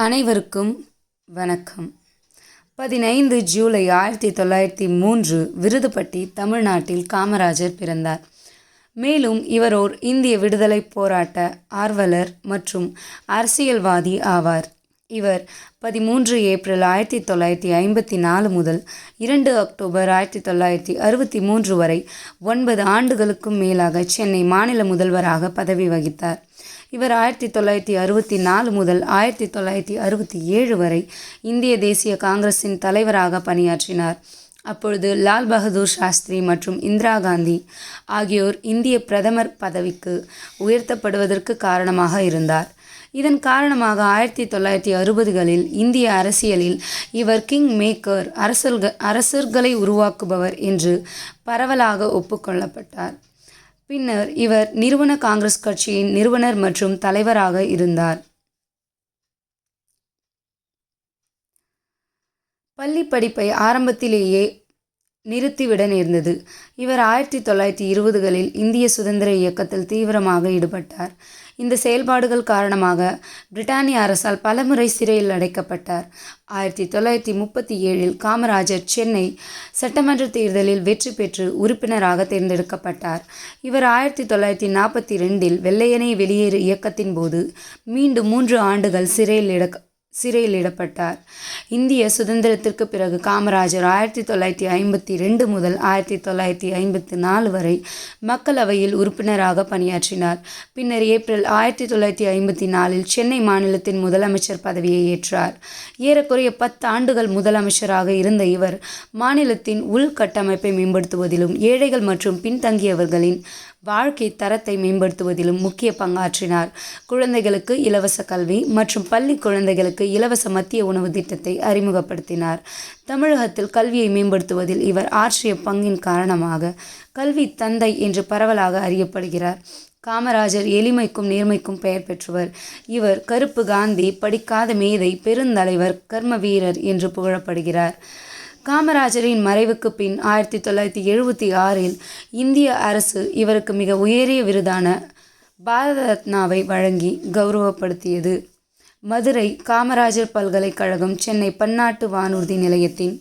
அனைவருக்கும் வணக்கம். 15 ஜூலை 1903 விருதுப்பட்டி, தமிழ்நாட்டில் காமராஜர் பிறந்தார். மேலும் இவர் ஓர் இந்திய விடுதலைப் போராட்ட ஆர்வலர் மற்றும் அரசியல்வாதி ஆவார். இவர் 13 ஏப்ரல் 1954 முதல் 2 அக்டோபர் 1963 வரை 9 ஆண்டுகளுக்கும் மேலாக சென்னை மாநில முதல்வராக பதவி வகித்தார். இவர் 1964 முதல் 1967 வரை இந்திய தேசிய காங்கிரசின் தலைவராக பணியாற்றினார். அப்பொழுது லால் பகதூர் சாஸ்திரி மற்றும் இந்திரா காந்தி ஆகியோர் இந்திய பிரதமர் பதவிக்கு உயர்த்தப்படுவதற்கு காரணமாக இருந்தார். இதன் காரணமாக 1960களில் இந்திய அரசியலில் இவர் கிங் மேக்கர், அரசர்களை உருவாக்குபவர் என்று பரவலாக ஒப்புக்கொள்ளப்பட்டார். பின்னர் இவர் நிறுவன காங்கிரஸ் கட்சியின் நிறுவனர் மற்றும் தலைவராக இருந்தார். பள்ளி படிப்பை ஆரம்பத்திலேயே நிறுத்திவிட நேர்ந்தது. இவர் 1920களில் இந்திய சுதந்திர இயக்கத்தில் தீவிரமாக ஈடுபட்டார். இந்த செயல்பாடுகள் காரணமாக பிரிட்டானிய அரசால் பலமுறை சிறையில் அடைக்கப்பட்டார். 1937இல் காமராஜர் சென்னை சட்டமன்ற தேர்தலில் வெற்றி பெற்று உறுப்பினராக தேர்ந்தெடுக்கப்பட்டார். இவர் 1942இல் வெள்ளையனே வெளியேறு இயக்கத்தின் போது மீண்டும் 3 ஆண்டுகள் சிறையிலிடப்பட்டார். இந்திய சுதந்திரத்திற்கு பிறகு காமராஜர் 1952 முதல் 1954 வரை மக்களவையில் உறுப்பினராக பணியாற்றினார். பின்னர் ஏப்ரல் 1954இல் சென்னை மாநிலத்தின் முதலமைச்சர் பதவியை ஏற்றார். ஏறக்குறைய 10 ஆண்டுகள் முதலமைச்சராக இருந்த இவர் மாநிலத்தின் உள்கட்டமைப்பை மேம்படுத்துவதிலும் ஏழைகள் மற்றும் பின்தங்கியவர்களின் வாழ்க்கை தரத்தை மேம்படுத்துவதிலும் முக்கிய பங்காற்றினார். குழந்தைகளுக்கு இலவச கல்வி மற்றும் பள்ளி குழந்தைகளுக்கு இலவச மதிய உணவு திட்டத்தை அறிமுகப்படுத்தினார். தமிழகத்தில் கல்வியை மேம்படுத்துவதில் இவர் ஆற்றிய பங்கின் காரணமாக கல்வி தந்தை என்று பரவலாக அறியப்படுகிறார். காமராஜர் எளிமைக்கும் நேர்மைக்கும் பெயர் பெற்றவர். இவர் கருப்பு காந்தி, படிக்காத மேதை, பெருந்தலைவர், கர்ம வீரர் என்று புகழப்படுகிறார். காமராஜரின் மறைவுக்கு பின் 1976இல் இந்திய அரசு இவருக்கு மிக உயரிய விருதான பாரத ரத்னாவை வழங்கி கௌரவப்படுத்தியது. மதுரை காமராஜர் பல்கலைக்கழகம், சென்னை பன்னாட்டு வானூர்தி நிலையத்தின்